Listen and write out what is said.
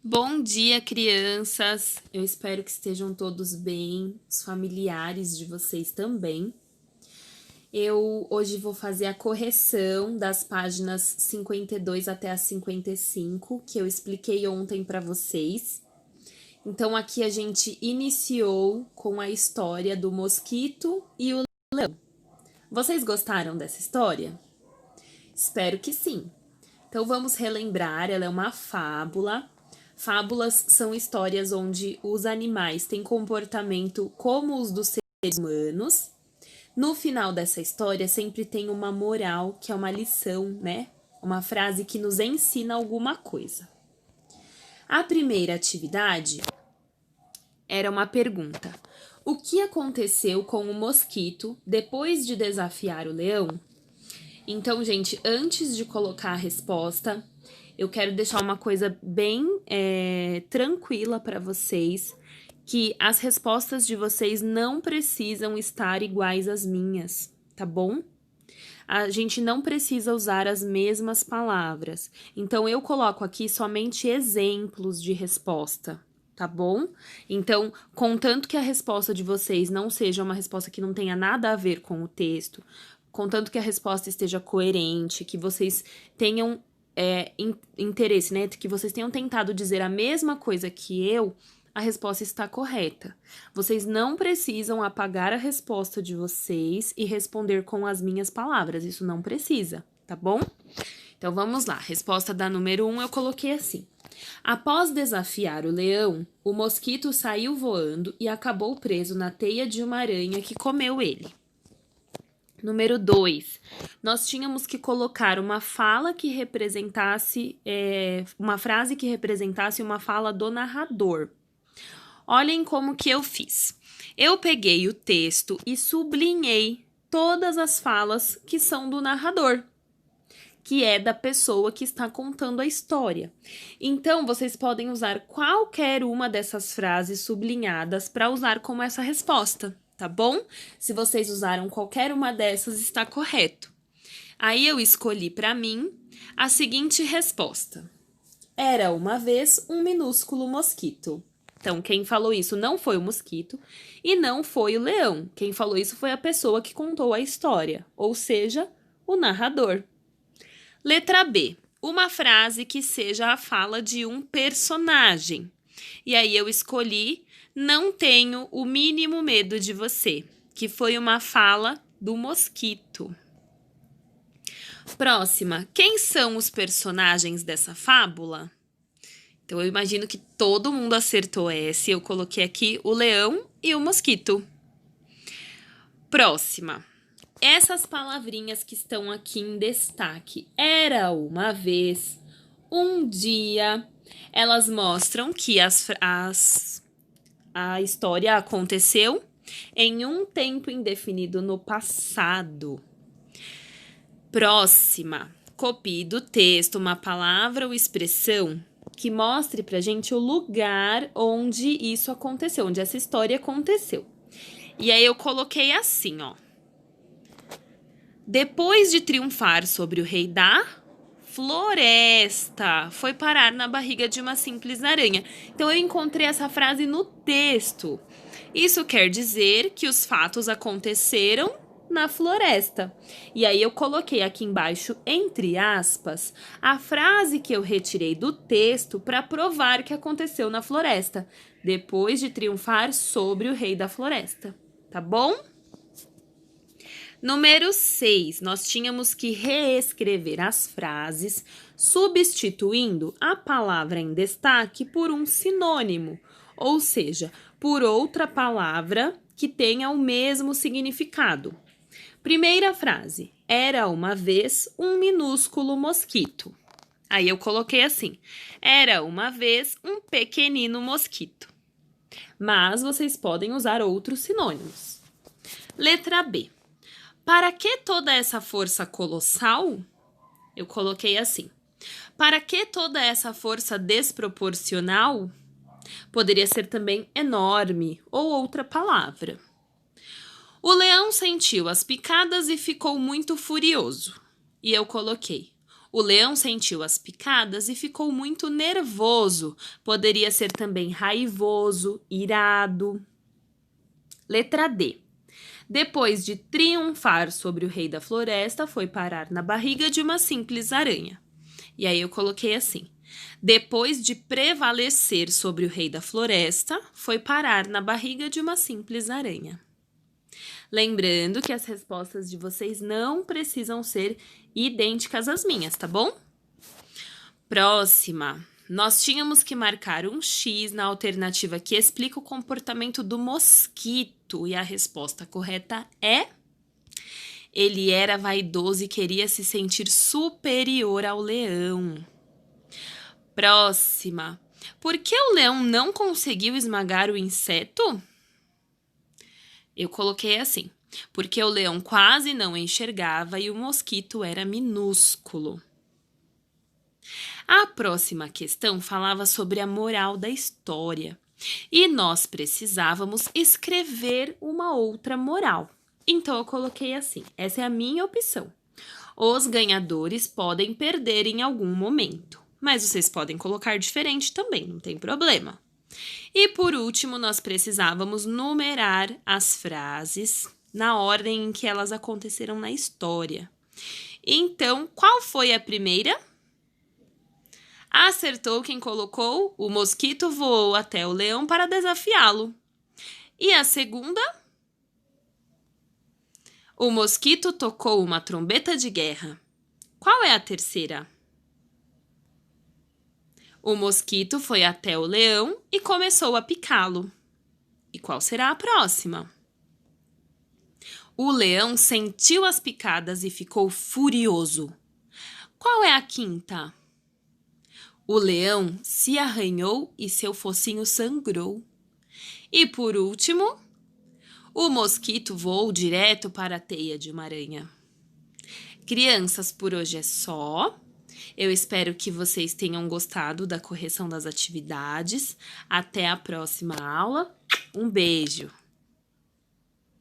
Bom dia, crianças! Eu espero que estejam todos bem, os familiares de vocês também. Eu hoje vou fazer a correção das páginas 52 até a 55, que eu expliquei ontem para vocês. Então, aqui a gente iniciou com a história do mosquito e o leão. Vocês gostaram dessa história? Espero que sim. Então, vamos relembrar, ela é uma fábula. Fábulas são histórias onde os animais têm comportamento como os dos seres humanos. No final dessa história sempre tem uma moral, que é uma lição, né? Uma frase que nos ensina alguma coisa. A primeira atividade era uma pergunta: o que aconteceu com o mosquito depois de desafiar o leão? Então, gente, antes de colocar a resposta, eu quero deixar uma coisa bem tranquila para vocês, que as respostas de vocês não precisam estar iguais às minhas, tá bom? A gente não precisa usar as mesmas palavras. Então, eu coloco aqui somente exemplos de resposta, tá bom? Então, contanto que a resposta de vocês não seja uma resposta que não tenha nada a ver com o texto, contanto que a resposta esteja coerente, que vocês tenham interesse, né? Que vocês tenham tentado dizer a mesma coisa que eu, a resposta está correta. Vocês não precisam apagar a resposta de vocês e responder com as minhas palavras. Isso não precisa, tá bom? Então vamos lá. Resposta da número 1 eu coloquei assim: após desafiar o leão, o mosquito saiu voando e acabou preso na teia de uma aranha que comeu ele. Número 2, nós tínhamos que colocar uma fala que representasse, uma frase que representasse uma fala do narrador. Olhem como que eu fiz. Eu peguei o texto e sublinhei todas as falas que são do narrador, que é da pessoa que está contando a história. Então, vocês podem usar qualquer uma dessas frases sublinhadas para usar como essa resposta, tá bom? Se vocês usaram qualquer uma dessas, está correto. Aí eu escolhi para mim a seguinte resposta: era uma vez um minúsculo mosquito. Então, quem falou isso não foi o mosquito e não foi o leão. Quem falou isso foi a pessoa que contou a história, ou seja, o narrador. Letra B. Uma frase que seja a fala de um personagem. E aí eu escolhi "Não tenho o mínimo medo de você", que foi uma fala do mosquito. Próxima. Quem são os personagens dessa fábula? Então, eu imagino que todo mundo acertou essa. Eu coloquei aqui o leão e o mosquito. Próxima. Essas palavrinhas que estão aqui em destaque. Era uma vez, um dia. Elas mostram que a história aconteceu em um tempo indefinido no passado. Próxima. Copie do texto uma palavra ou expressão que mostre pra gente o lugar onde isso aconteceu, onde essa história aconteceu. E aí eu coloquei assim, ó. Depois de triunfar sobre o rei da floresta, foi parar na barriga de uma simples aranha. Então eu encontrei essa frase no texto. Isso quer dizer que os fatos aconteceram na floresta. E aí eu coloquei aqui embaixo, entre aspas, a frase que eu retirei do texto para provar que aconteceu na floresta, depois de triunfar sobre o rei da floresta. Tá bom? Número 6, nós tínhamos que reescrever as frases, substituindo a palavra em destaque por um sinônimo, ou seja, por outra palavra que tenha o mesmo significado. Primeira frase: era uma vez um minúsculo mosquito. Aí eu coloquei assim: era uma vez um pequenino mosquito. Mas vocês podem usar outros sinônimos. Letra B. Para que toda essa força colossal? Eu coloquei assim. Para que toda essa força desproporcional? Poderia ser também enorme ou outra palavra. O leão sentiu as picadas e ficou muito furioso. E eu coloquei. O leão sentiu as picadas e ficou muito nervoso. Poderia ser também raivoso, irado. Letra D. Depois de triunfar sobre o rei da floresta, foi parar na barriga de uma simples aranha. E aí eu coloquei assim: depois de prevalecer sobre o rei da floresta, foi parar na barriga de uma simples aranha. Lembrando que as respostas de vocês não precisam ser idênticas às minhas, tá bom? Próxima. Nós tínhamos que marcar um X na alternativa que explica o comportamento do mosquito. E a resposta correta é: ele era vaidoso e queria se sentir superior ao leão. Próxima. Por que o leão não conseguiu esmagar o inseto? Eu coloquei assim: porque o leão quase não enxergava e o mosquito era minúsculo. A próxima questão falava sobre a moral da história e nós precisávamos escrever uma outra moral. Então eu coloquei assim: essa é a minha opção. Os ganhadores podem perder em algum momento, mas vocês podem colocar diferente também, não tem problema. E por último, nós precisávamos numerar as frases na ordem em que elas aconteceram na história. Então, qual foi a primeira? Acertou quem colocou: o mosquito voou até o leão para desafiá-lo. E a segunda? O mosquito tocou uma trombeta de guerra. Qual é a terceira? O mosquito foi até o leão e começou a picá-lo. E qual será a próxima? O leão sentiu as picadas e ficou furioso. Qual é a quinta? O leão se arranhou e seu focinho sangrou. E por último, o mosquito voou direto para a teia de uma aranha. Crianças, por hoje é só. Eu espero que vocês tenham gostado da correção das atividades. Até a próxima aula. Um beijo!